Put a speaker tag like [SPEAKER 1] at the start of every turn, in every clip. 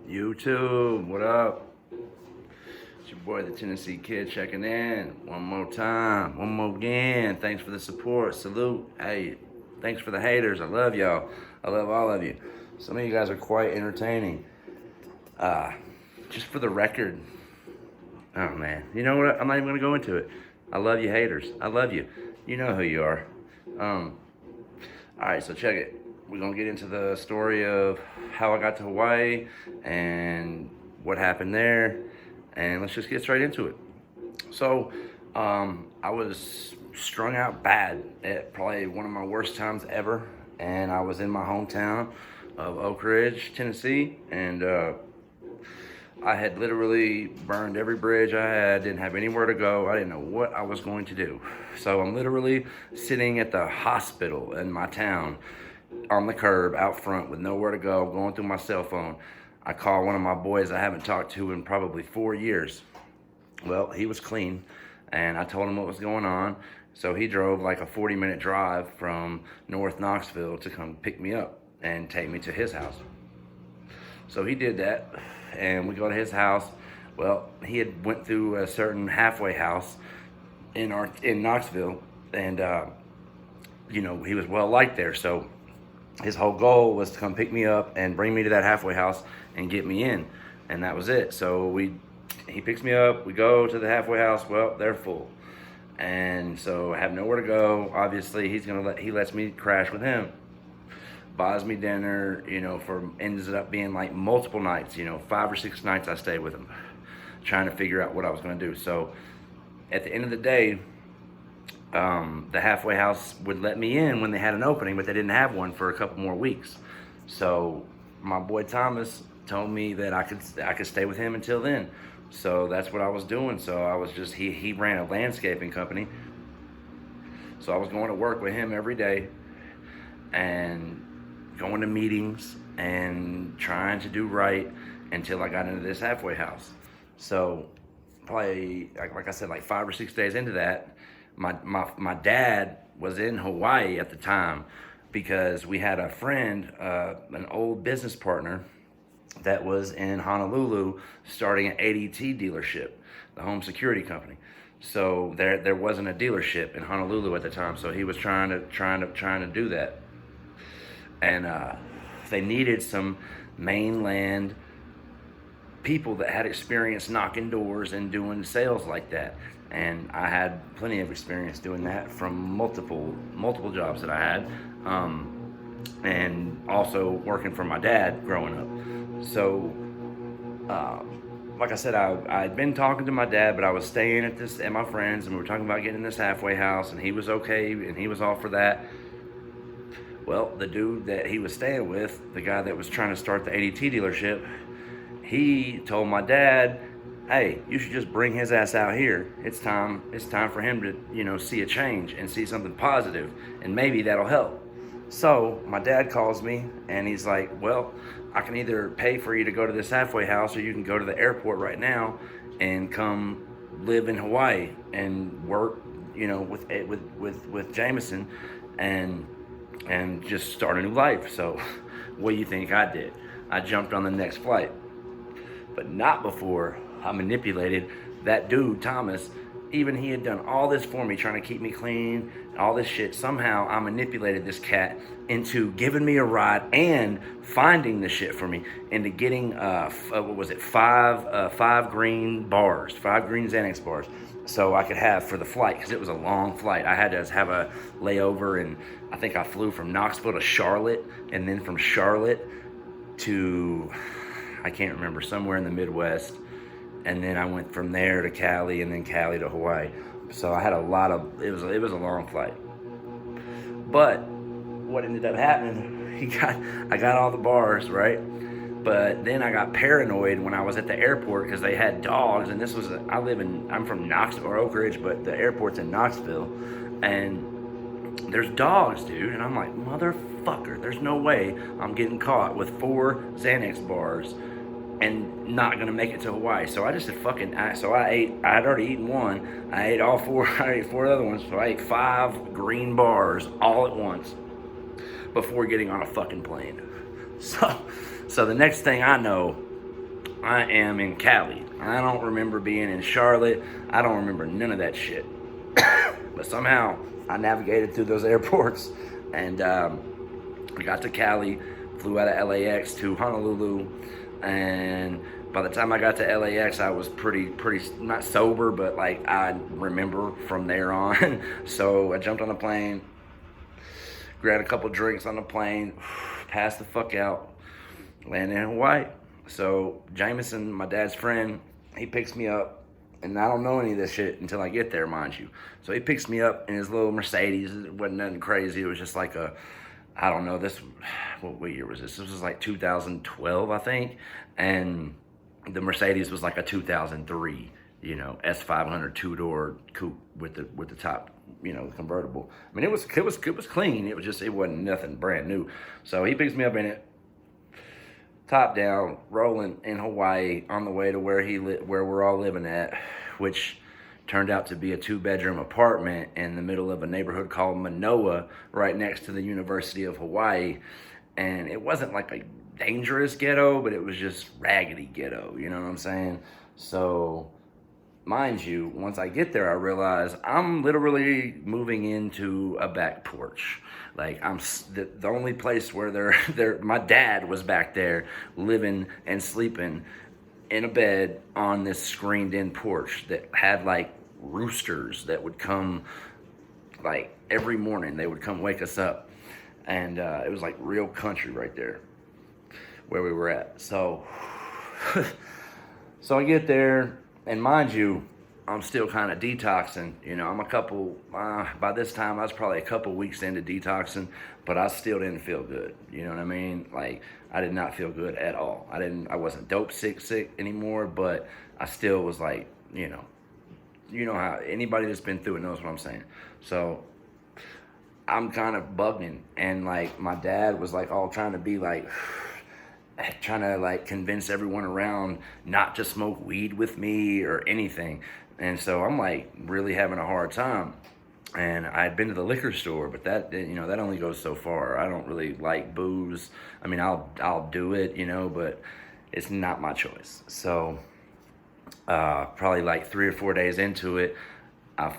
[SPEAKER 1] YouTube, what up? It's your boy, the Tennessee Kid, checking in. One more time, one more again. Thanks for the support. Salute. Hey, thanks for the haters. I love y'all. I love all of you. Some of you guys are quite entertaining. Just for the record, oh man, you know what? I'm not even gonna go into it. I love you, haters. I love you. You know who you are. All right, so check it. We're gonna get into the story of how I got to Hawaii and what happened there, and let's just get straight into it. So, I was strung out bad at probably one of my worst times ever, and I was in my hometown of Oak Ridge, Tennessee, and I had literally burned every bridge I had, didn't have anywhere to go. I didn't know what I was going to do. So I'm literally sitting at the hospital in my town on the curb out front with nowhere to go, going through my cell phone. I call one of my boys I haven't talked to in probably 4 years. Well, he was clean, and I told him what was going on. So he drove like a 40-minute drive from North Knoxville to come pick me up and take me to his house. So he did that, and we go to his house. Well, he had went through a certain halfway house in Knoxville, and he was well liked there. So his whole goal was to come pick me up and bring me to that halfway house and get me in, and that was it. So he picks me up. We go to the halfway house. Well, they're full, and so I have nowhere to go. Obviously, he lets me crash with him. Buys me dinner, ends up being like multiple nights, 5 or 6 nights I stayed with him, trying to figure out what I was going to do. So at the end of the day, the halfway house would let me in when they had an opening, but they didn't have one for a couple more weeks. So my boy Thomas told me that I could stay with him until then. So that's what I was doing. So I was just, he ran a landscaping company. So I was going to work with him every day and going to meetings and trying to do right until I got into this halfway house. So probably, like I said, like 5 or 6 days into that, my dad was in Hawaii at the time because we had a friend, an old business partner that was in Honolulu starting an ADT dealership, the home security company. So there wasn't a dealership in Honolulu at the time, so he was trying to do that. And they needed some mainland people that had experience knocking doors and doing sales like that. And I had plenty of experience doing that from multiple jobs that I had, and also working for my dad growing up. So, like I said, I had been talking to my dad, but I was staying at my friends, and we were talking about getting this halfway house, and he was okay, and he was all for that. Well, the dude that he was staying with, the guy that was trying to start the ADT dealership, he told my dad, hey, you should just bring his ass out here. It's time for him to, see a change and see something positive, and maybe that'll help. So my dad calls me, and he's like, well, I can either pay for you to go to this halfway house, or you can go to the airport right now and come live in Hawaii and work, with Jameson and just start a new life. So what do you think I did? I jumped on the next flight, but not before I manipulated that dude, Thomas. Even he had done all this for me, trying to keep me clean, all this shit. Somehow I manipulated this cat into giving me a ride and finding the shit for me, into getting, 5 green bars, 5 green Xanax bars, so I could have for the flight, because it was a long flight. I had to have a layover, and I think I flew from Knoxville to Charlotte, and then from Charlotte to, I can't remember, somewhere in the Midwest. And then I went from there to Cali, and then Cali to Hawaii. So I had it was a long flight. But what ended up happening, I got all the bars, right? But then I got paranoid when I was at the airport, because they had dogs, and I'm from Knoxville, or Oak Ridge, but the airport's in Knoxville, and there's dogs, dude. And I'm like, motherfucker, there's no way I'm getting caught with 4 Xanax bars and not gonna make it to Hawaii. So I just said I had already eaten one. I ate all 4, I ate 4 other ones. So I ate 5 green bars all at once before getting on a fucking plane. So the next thing I know, I am in Cali. I don't remember being in Charlotte. I don't remember none of that shit. But somehow I navigated through those airports, and we got to Cali, flew out of LAX to Honolulu, and by the time I got to LAX, I was pretty not sober, but like I remember from there on. So I jumped on the plane, grabbed a couple drinks on the plane, passed the fuck out, landed in Hawaii. So Jameson, my dad's friend, he picks me up, and I don't know any of this shit until I get there, mind you. So he picks me up in his little Mercedes. It wasn't nothing crazy. It was just like a, I don't know, what year was this? This was like 2012, I think. And the Mercedes was like a 2003, S500 two-door coupe with the top, convertible. I mean, it was clean. It wasn't nothing brand new. So he picks me up in it, top down, rolling in Hawaii on the way to where we're all living at, which turned out to be a 2-bedroom apartment in the middle of a neighborhood called Manoa, right next to the University of Hawaii. And it wasn't like a dangerous ghetto, but it was just raggedy ghetto, you know what I'm saying? So, mind you, once I get there, I realize I'm literally moving into a back porch. Like, I'm the only place where my dad was back there living and sleeping in a bed on this screened-in porch that had like roosters that would come like every morning. They would come wake us up, and it was like real country right there where we were at. So I get there, and mind you, I'm still kind of detoxing. I'm a couple, by this time I was probably a couple weeks into detoxing, but I still didn't feel good. You know what I mean? Like, I did not feel good at all. I wasn't dope sick anymore, but I still was like, you know how anybody that's been through it knows what I'm saying. So I'm kind of bugging, and like my dad was like all trying to like convince everyone around not to smoke weed with me or anything. And so I'm like really having a hard time. And I had been to the liquor store, but that only goes so far. I don't really like booze. I mean, I'll do it, but it's not my choice. So probably like 3 or 4 days into it, I'm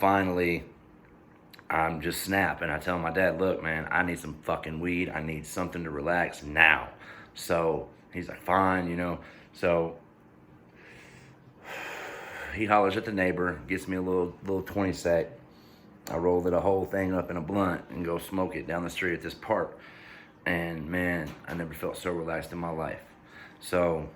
[SPEAKER 1] just snapping. I tell my dad, look, man, I need some fucking weed. I need something to relax now. So he's like, fine, So he hollers at the neighbor, gets me a little 20 sack. I rolled it a whole thing up in a blunt and go smoke it down the street at this park. And man, I never felt so relaxed in my life. So,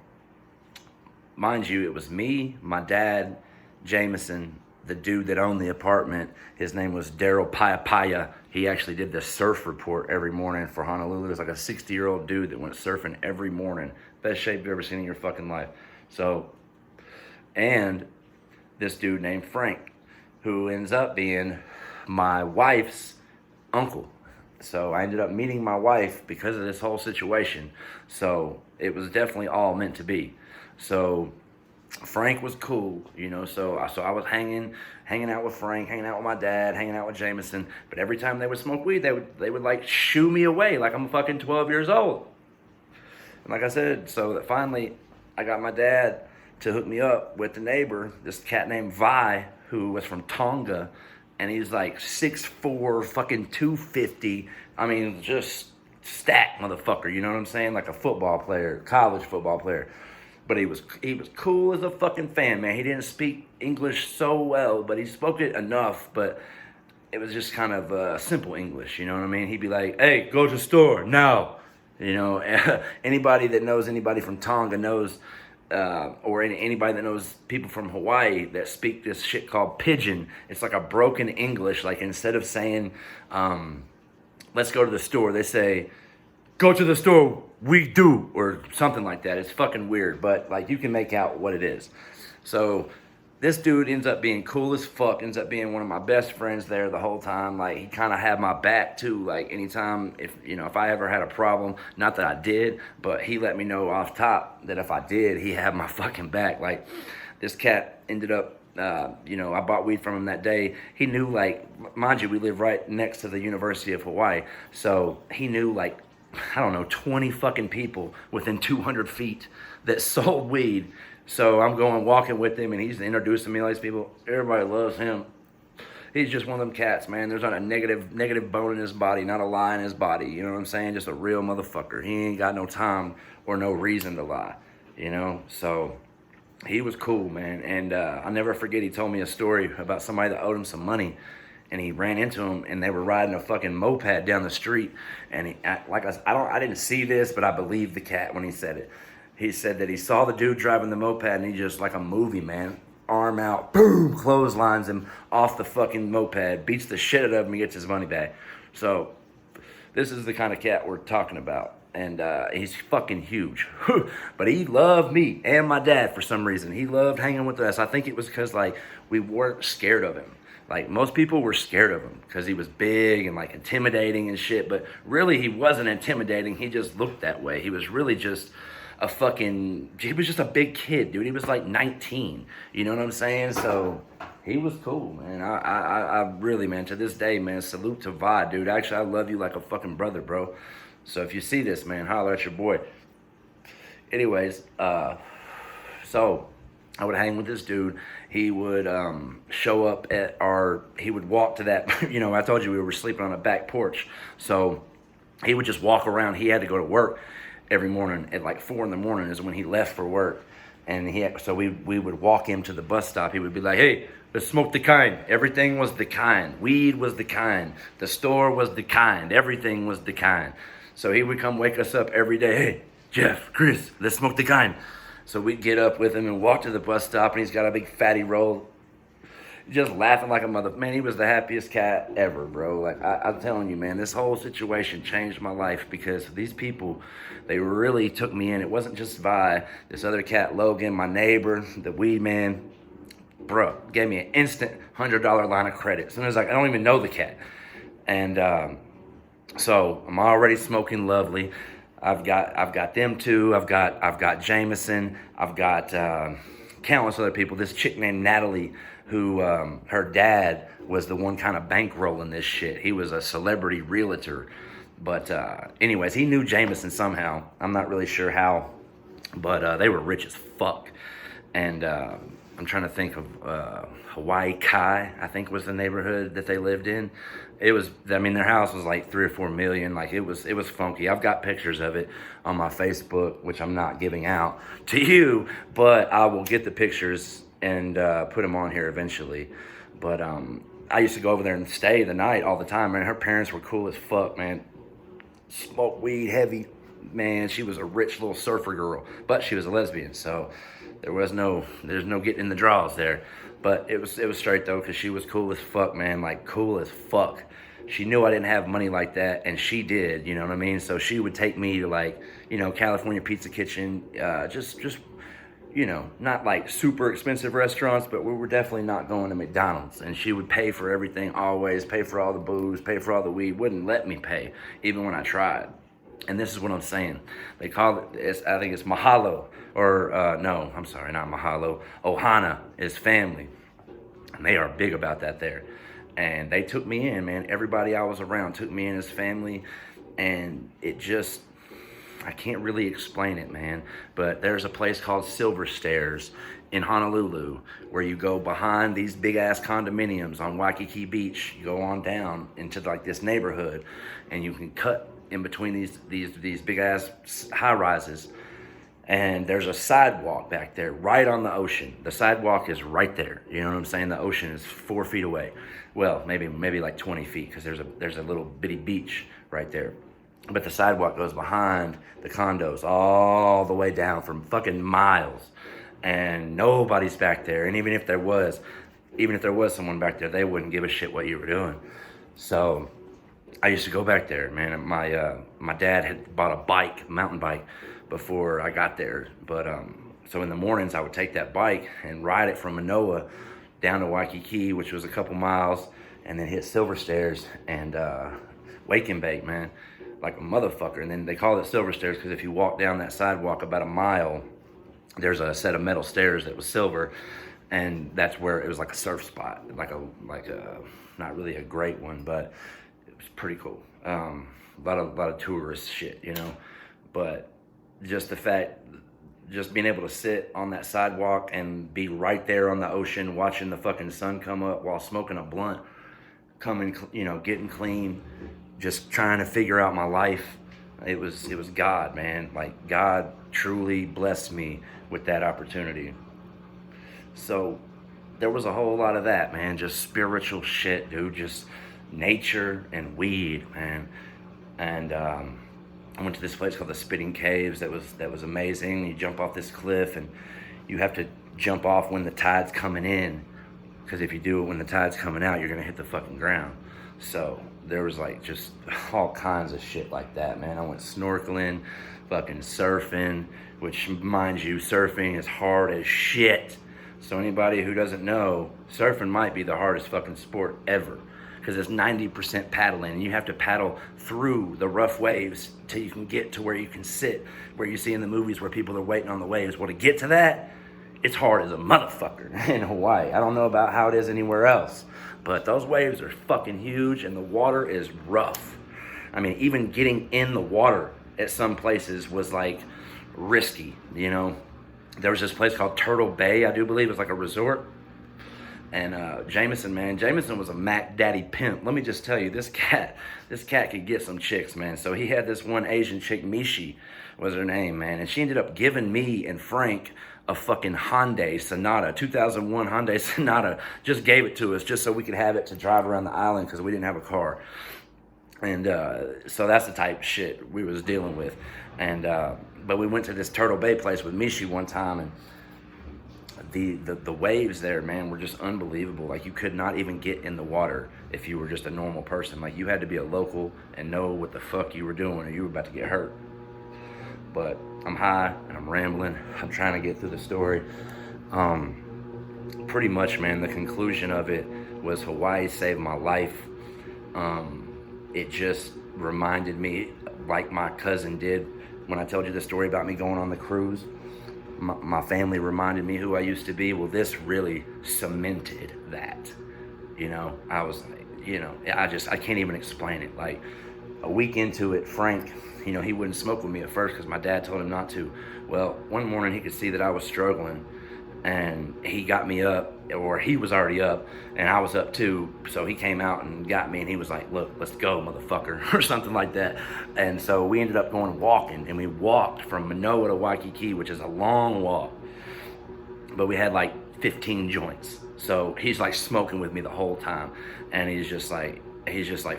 [SPEAKER 1] mind you, it was me, my dad, Jameson, the dude that owned the apartment. His name was Daryl Paya. He actually did the surf report every morning for Honolulu. It was like a 60-year-old dude that went surfing every morning. Best shape you've ever seen in your fucking life. So, and this dude named Frank, who ends up being my wife's uncle. So I ended up meeting my wife because of this whole situation. So it was definitely all meant to be. So Frank was cool, so I was hanging out with Frank, hanging out with my dad, hanging out with Jameson. But every time they would smoke weed, they would like shoo me away like I'm fucking 12 years old. And like I said, so that finally I got my dad to hook me up with the neighbor, this cat named Vi, who was from Tonga, and he's like 6'4", fucking 250. I mean, just stacked motherfucker, you know what I'm saying? Like a football player, college football player. But he was cool as a fucking fan, man. He didn't speak English so well, but he spoke it enough, but it was just kind of simple English, you know what I mean? He'd be like, hey, go to the store now. Anybody that knows anybody from Tonga knows, or anybody that knows people from Hawaii that speak this shit called pidgin. It's like a broken English. Like instead of saying, let's go to the store, they say, go to the store, we do, or something like that. It's fucking weird, but like you can make out what it is. So this dude ends up being cool as fuck, ends up being one of my best friends there the whole time. Like, he kind of had my back too. Like, anytime, if I ever had a problem, not that I did, but he let me know off top that if I did, he had my fucking back. Like, this cat ended up, I bought weed from him that day. He knew, like, mind you, we live right next to the University of Hawaii. So he knew, like, I don't know, 20 fucking people within 200 feet that sold weed. So I'm going walking with him, and he's introducing me to all these people. Everybody loves him. He's just one of them cats, man. There's not a negative bone in his body, not a lie in his body. You know what I'm saying? Just a real motherfucker. He ain't got no time or no reason to lie, you know? So he was cool, man. And I'll never forget, he told me a story about somebody that owed him some money. And he ran into him, and they were riding a fucking moped down the street. And I didn't see this, but I believe the cat when he said it. He said that he saw the dude driving the moped, and he just, like a movie, man, arm out, boom, clotheslines him off the fucking moped, beats the shit out of him, and gets his money back. So this is the kind of cat we're talking about. And he's fucking huge. But he loved me and my dad for some reason. He loved hanging with us. I think it was because, like, we weren't scared of him. Like, most people were scared of him because he was big and, like, intimidating and shit. But really, he wasn't intimidating. He just looked that way. He was really just he was just a big kid, dude. He was like 19. You know what I'm saying? So he was cool, man. I really, man, to this day, man, salute to Vi, dude. Actually, I love you like a fucking brother, bro. So if you see this, man, holler at your boy. Anyways, so I would hang with this dude. He would show up he would walk to that, you know, I told you we were sleeping on a back porch. So he would just walk around. He had to go to work every morning at like 4 a.m. is when he left for work. And so we would walk him to the bus stop. He would be like, hey, let's smoke the kind. Everything was the kind. Weed was the kind. The store was the kind. Everything was the kind. So he would come wake us up every day. Hey, Jeff, Chris, let's smoke the kind. So we'd get up with him and walk to the bus stop, and he's got a big fatty roll, just laughing like a mother. Man, he was the happiest cat ever, bro. Like, I'm telling you, man, this whole situation changed my life because these people, they really took me in. It wasn't just Vi. This other cat, Logan, my neighbor, the weed man, bro, gave me an instant $100 line of credit. So I was like, I don't even know the cat. And so I'm already smoking lovely. I've got them two. I've got Jameson. I've got countless other people. This chick named Natalie, who her dad was the one kind of bankrolling this shit. He was a celebrity realtor. But anyways, he knew Jameson somehow. I'm not really sure how, but they were rich as fuck. And I'm trying to think of Hawaii Kai, I think was the neighborhood that they lived in. It was, I mean, their house was like 3 or 4 million. Like it was funky. I've got pictures of it on my Facebook, which I'm not giving out to you, but I will get the pictures and put them on here eventually. But I used to go over there and stay the night all the time, man. Her parents were cool as fuck, man. Smoked weed heavy, man. She was a rich little surfer girl, but she was a lesbian, so there's no getting in the draws there. But it was straight though, because she was cool as fuck, man. Like cool as fuck. She knew I didn't have money like that, and she did, you know what I mean? So she would take me to, like, you know, California Pizza Kitchen, just you know, not like super expensive restaurants, but we were definitely not going to McDonald's. And she would pay for everything always, pay for all the booze, pay for all the weed, wouldn't let me pay, even when I tried. And this is what I'm saying. They call it, I think it's Mahalo, or no, I'm sorry, not Mahalo. Ohana is family. And they are big about that there. And they took me in, man. Everybody I was around took me in as family. And it just, I can't really explain it, man. But there's a place called Silver Stairs in Honolulu where you go behind these big ass condominiums on Waikiki Beach. You go on down into like this neighborhood, and you can cut in between these big ass high rises. And there's a sidewalk back there right on the ocean. The sidewalk is right there. You know what I'm saying? The ocean is 4 feet away. Well, maybe like 20 feet, because there's a little bitty beach right there. But the sidewalk goes behind the condos all the way down from fucking miles. And nobody's back there. And even if there was someone back there, they wouldn't give a shit what you were doing. So I used to go back there, man. My dad had bought a mountain bike, before I got there. But so in the mornings I would take that bike and ride it from Manoa down to Waikiki, which was a couple miles, and then hit Silver Stairs and wake and bake, man, like a motherfucker. And then they call it Silver Stairs because if you walk down that sidewalk about a mile, there's a set of metal stairs that was silver, and that's where it was like a surf spot, like a not really a great one, but it was pretty cool. A lot of tourist shit, you know. But just the fact just being able to sit on that sidewalk and be right there on the ocean, watching the fucking sun come up while smoking a blunt, coming, getting clean, just trying to figure out my life. It was God, man. Like, God truly blessed me with that opportunity. So there was a whole lot of that, man. Just spiritual shit, dude. Just nature and weed, man. And I went to this place called the Spitting Caves. That was amazing. You jump off this cliff, and you have to jump off when the tide's coming in, because if you do it when the tide's coming out, you're gonna hit the fucking ground. So there was like just all kinds of shit like that, man. I went snorkeling, fucking surfing, which, mind you, surfing is hard as shit. So anybody who doesn't know, surfing might be the hardest fucking sport ever, because it's 90% paddling, and you have to paddle through the rough waves till you can get to where you can sit, where you see in the movies where people are waiting on the waves. Well, to get to that, it's hard as a motherfucker in Hawaii. I don't know about how it is anywhere else, but those waves are fucking huge, and the water is rough. I mean, even getting in the water at some places was like risky, There was this place called Turtle Bay, I do believe. It was like a resort. And Jameson was a Mac Daddy pimp. Let me just tell you, this cat could get some chicks, man. So he had this one Asian chick, Mishi was her name, man. And she ended up giving me and Frank a fucking Hyundai Sonata, 2001 Hyundai Sonata. Just gave it to us just so we could have it to drive around the island, because we didn't have a car. And so that's the type of shit we was dealing with. And but we went to this Turtle Bay place with Mishi one time, and the waves there, man, were just unbelievable. Like, you could not even get in the water if you were just a normal person. Like, you had to be a local and know what the fuck you were doing, or you were about to get hurt. But I'm high and I'm rambling. I'm trying to get through the story. Pretty much, man, the conclusion of it was Hawaii saved my life. It just reminded me, like my cousin did when I told you the story about me going on the cruise. My family reminded me who I used to be. Well, this really cemented that. I was like, I can't even explain it. Like, a week into it, Frank, he wouldn't smoke with me at first because my dad told him not to. Well, one morning he could see that I was struggling, and he got me up, or he was already up, and I was up too. So he came out and got me, and he was like, "Look, let's go, motherfucker," or something like that. And so we ended up going walking, and we walked from Manoa to Waikiki, which is a long walk, but we had like 15 joints. So he's like smoking with me the whole time, and he's just like,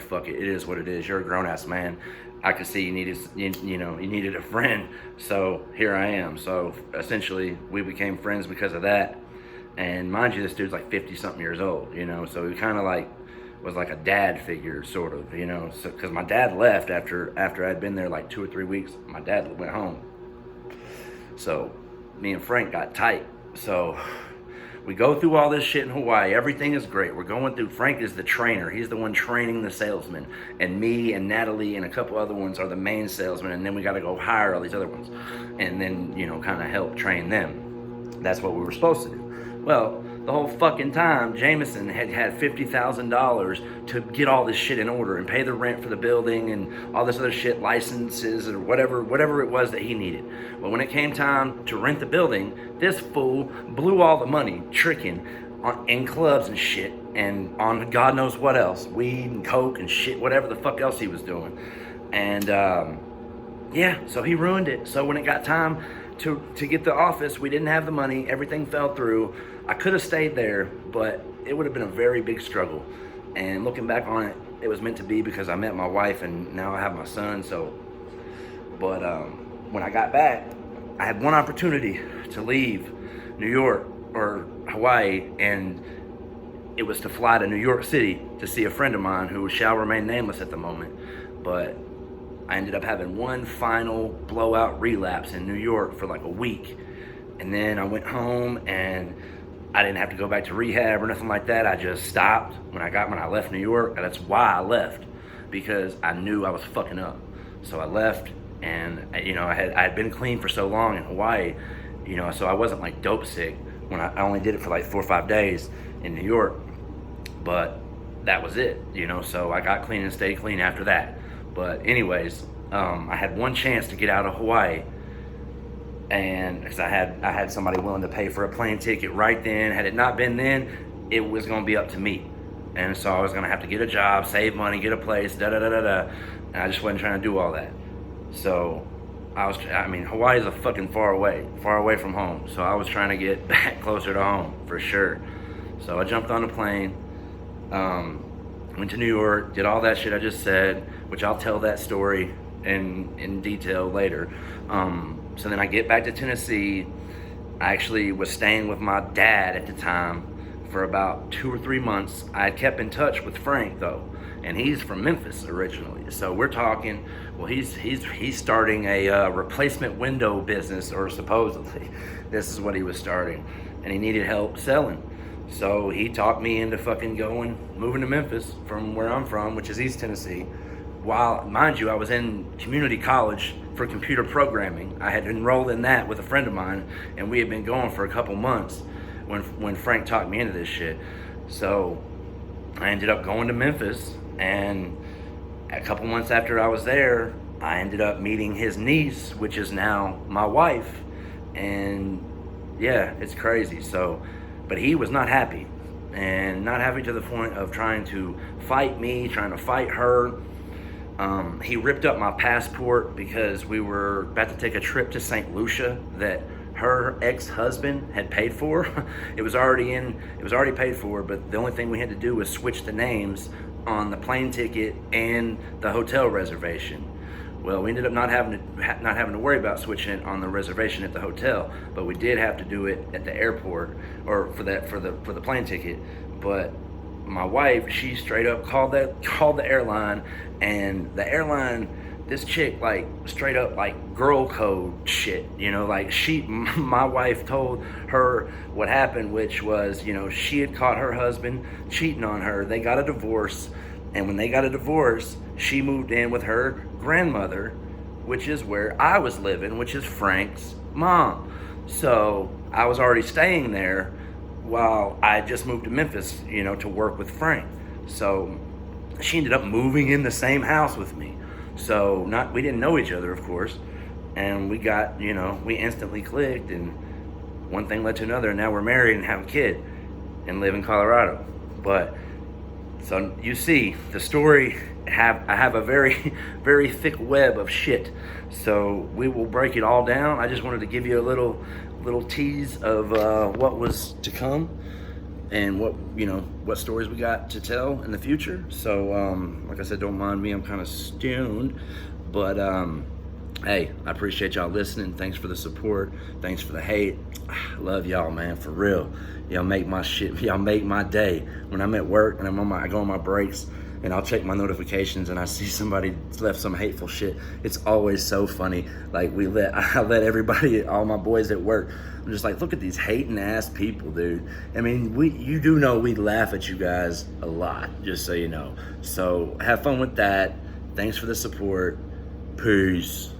[SPEAKER 1] "Fuck it, it is what it is. You're a grown ass man. I could see you needed a friend, so here I am." So essentially, we became friends because of that. And mind you, this dude's like 50-something years old, so he kind of like was like a dad figure, sort of, so because my dad left after I'd been there like 2 or 3 weeks. My dad went home, so me and Frank got tight. So we go through all this shit in Hawaii. Everything is great. We're going through. Frank is the trainer. He's the one training the salesman. And me and Natalie and a couple other ones are the main salesmen. And then we got to go hire all these other ones. And then, kind of help train them. That's what we were supposed to do. Well, the whole fucking time, Jameson had $50,000 to get all this shit in order and pay the rent for the building and all this other shit, licenses or whatever it was that he needed. But when it came time to rent the building, this fool blew all the money tricking in clubs and shit, and on God knows what else, weed and coke and shit, whatever the fuck else he was doing. And so he ruined it. So when it got time to get the office, we didn't have the money. Everything fell through. I could have stayed there, but it would have been a very big struggle. And looking back on it, it was meant to be, because I met my wife and now I have my son. But when I got back, I had one opportunity to leave New York or Hawaii, and it was to fly to New York City to see a friend of mine who shall remain nameless at the moment. But I ended up having one final blowout relapse in New York for like a week. And then I went home, and I didn't have to go back to rehab or nothing like that. I just stopped when I left New York. And that's why I left, because I knew I was fucking up. So I left, and I had been clean for so long in Hawaii, so I wasn't like dope sick when I only did it for like 4 or 5 days in New York. But that was it, so I got clean and stayed clean after that. But anyways, I had one chance to get out of Hawaii, and because I had somebody willing to pay for a plane ticket right then. Had it not been then, it was going to be up to me, and so I was going to have to get a job, save money, get a place, and I just wasn't trying to do all that. So Hawaii is a fucking far away from home. So I was trying to get back closer to home for sure. So I jumped on a plane, went to New York, did all that shit I just said, which I'll tell that story in detail later. So then I get back to Tennessee. I actually was staying with my dad at the time for about 2 or 3 months. I had kept in touch with Frank though, and he's from Memphis originally. So we're talking. Well, he's starting a replacement window business, or supposedly, this is what he was starting, and he needed help selling. So he talked me into fucking moving to Memphis from where I'm from, which is East Tennessee. While, mind you, I was in community college for computer programming. I had enrolled in that with a friend of mine, and we had been going for a couple months when Frank talked me into this shit. So I ended up going to Memphis, and a couple months after I was there, I ended up meeting his niece, which is now my wife. And yeah, it's crazy. So, but he was not happy, and not happy to the point of trying to fight me, trying to fight her. He ripped up my passport because we were about to take a trip to St. Lucia that her ex-husband had paid for. It was already paid for, but the only thing we had to do was switch the names on the plane ticket and the hotel reservation. Well, we ended up not having to worry about switching it on the reservation at the hotel, but we did have to do it at the airport, or for the plane ticket. But my wife, she straight up called the airline, and the airline, this chick, like, straight up, like, girl code shit, you know, like, my wife told her what happened, which was, you know, she had caught her husband cheating on her. They got a divorce, and when they got a divorce, she moved in with her grandmother, which is where I was living, which is Frank's mom. So I was already staying there while I just moved to Memphis, you know, to work with Frank. So she ended up moving in the same house with me. So we didn't know each other, of course, and we instantly clicked, and one thing led to another, and now we're married and have a kid and live in Colorado. But so you see the story, I have a very, very thick web of shit. So we will break it all down. I just wanted to give you a little tease of what was to come, and what stories we got to tell in the future. So like I said, don't mind me, I'm kind of stoned, but hey, I appreciate y'all listening. Thanks for the support, thanks for the hate. I love y'all, man, for real. Y'all make my day. When I'm at work and I go on my breaks, and I'll check my notifications and I see somebody left some hateful shit. It's always so funny. Like I let everybody, all my boys at work, I'm just like, look at these hating ass people, dude. I mean, you do know we laugh at you guys a lot, just so you know. So have fun with that. Thanks for the support. Peace.